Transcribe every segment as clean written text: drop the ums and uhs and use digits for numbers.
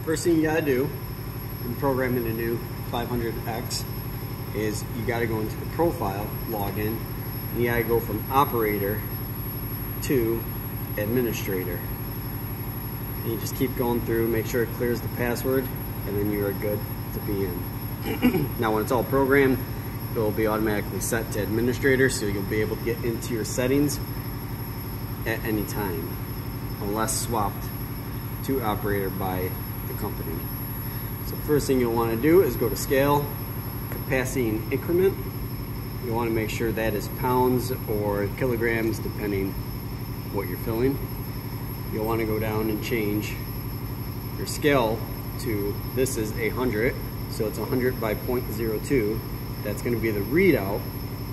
First thing you gotta do in programming a new 500X is you gotta go into the profile, log in, and you gotta go from operator to administrator. And you just keep going through, make sure it clears the password, and then you are good to be in. Now when it's all programmed, it will be automatically set to administrator, so you'll be able to get into your settings at any time, unless swapped to operator by the company. So first thing you'll want to do is go to scale, capacity and increment. You want to make sure that is pounds or kilograms depending what you're filling. You'll want to go down and change your scale to, this is 100, so it's 100 by 0.02. That's going to be the readout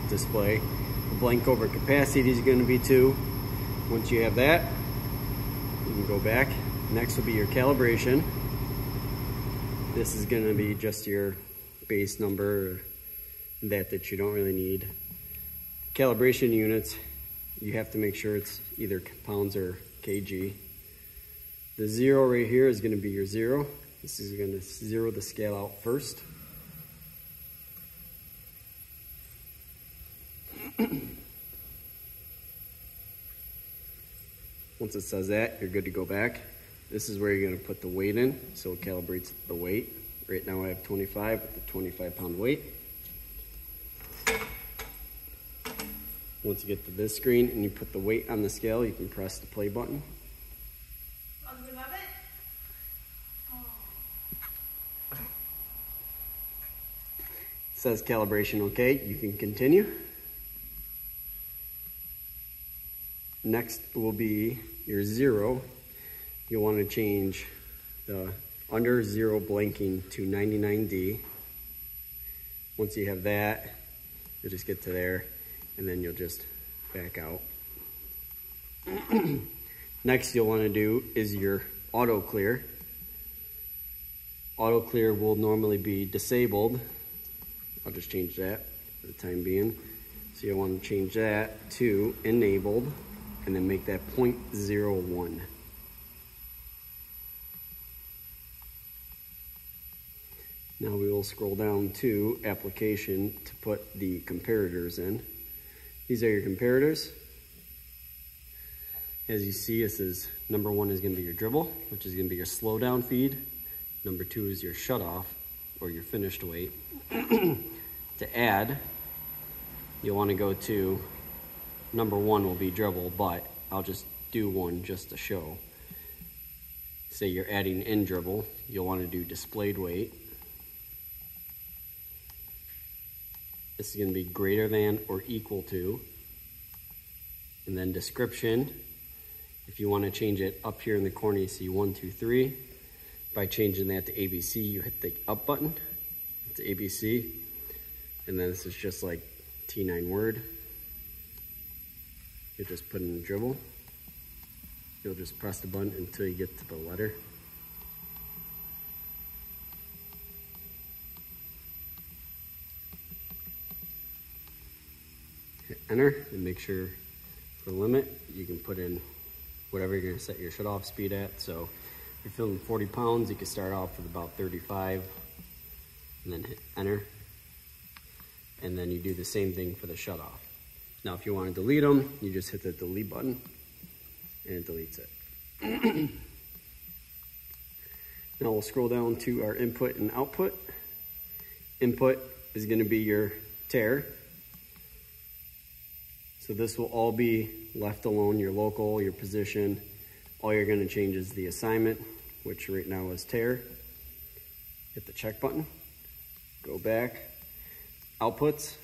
display. The blank over capacity is going to be 2. Once you have that, you can go back. Next will be your calibration. This is going to be just your base number, that you don't really need. Calibration units, you have to make sure it's either pounds or kg. The 0 right here is going to be your 0. This is going to 0 the scale out first. Once it says that, you're good to go back. This is where you're going to put the weight in, so it calibrates the weight. Right now I have 25 with the 25-pound weight. Once you get to this screen and you put the weight on the scale, you can press the play button. Oh, do you love it? Oh. It says calibration okay, you can continue. Next will be your 0. You'll want to change the under 0 blanking to 99D. Once you have that, you'll just get to there and then you'll just back out. Next you'll want to do is your auto clear. Auto clear will normally be disabled. I'll just change that for the time being. So you'll want to change that to enabled and then make that 0.01. Now we will scroll down to application to put the comparators in. These are your comparators. As you see, this is number 1 is going to be your dribble, which is going to be your slow down feed. Number 2 is your shut off or your finished weight. To add, you'll want to go to number 1 will be dribble, but I'll just do one just to show. Say you're adding in dribble, you'll want to do displayed weight. This is going to be greater than or equal to. And then description, if you want to change it up here in the corner, you see 1, 2, 3. By changing that to ABC, you hit the up button. It's ABC. And then this is just like T9 word. You just put in the dribble. You'll just press the button until you get to the letter. Hit enter and make sure for limit you can put in whatever you're going to set your shut off speed at. So if you're filling 40 pounds, you can start off with about 35 and then hit enter. And then you do the same thing for the shut off. Now if you want to delete them, you just hit the delete button and it deletes it. Now we'll scroll down to our input and output. Input is going to be your tare. So this will all be left alone, your local, your position. All you're going to change is the assignment, which right now is tare. Hit the check button, go back. Outputs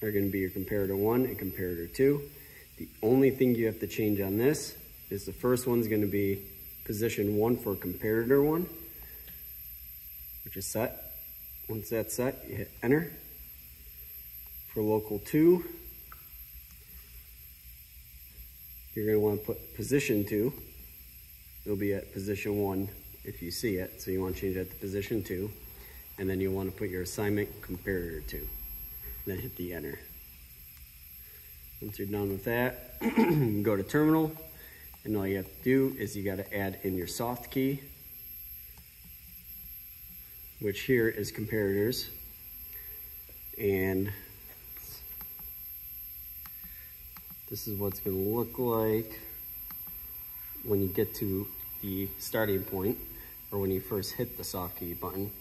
are going to be your comparator 1 and comparator 2. The only thing you have to change on this is the first one's going to be position 1 for comparator 1, which is set. Once that's set, you hit enter. For local 2, you're going to want to put position 2. It'll be at position 1 if you see it, so you want to change that to position 2. And then you want to put your assignment comparator 2. Then hit the enter. Once you're done with that, you can go to terminal, and all you have to do is you got to add in your soft key. which here is comparators. And this is what's going to look like when you get to the starting point, or when you first hit the soft key button.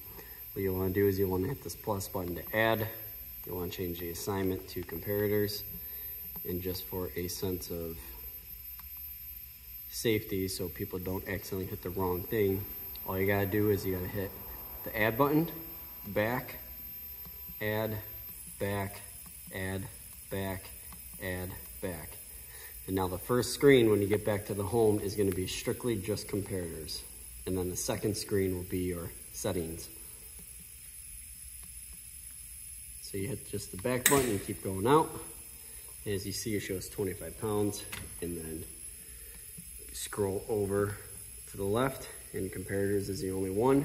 What you want to do is you want to hit this plus button to add. You want to change the assignment to comparators. And just for a sense of safety, so people don't accidentally hit the wrong thing, all you gotta do is you gotta hit the add button, back, add, back, add, back, add, back. And now the first screen when you get back to the home is gonna be strictly just comparators. And then the second screen will be your settings. So you hit just the back button and keep going out. And as you see, it shows 25 pounds, and then scroll over to the left, and comparators is the only one.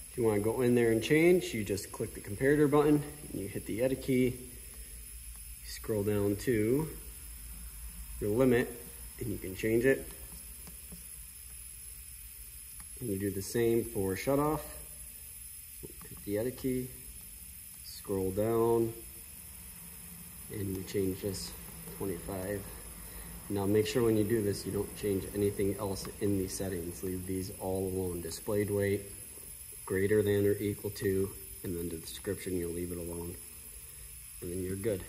If you want to go in there and change, you just click the comparator button, and you hit the edit key, you scroll down to your limit, and you can change it. And you do the same for shutoff. Hit the edit key, scroll down, and you change this 25. Now make sure when you do this, you don't change anything else in these settings. Leave these all alone. Displayed weight, greater than or equal to, and then the description, you'll leave it alone. And then you're good.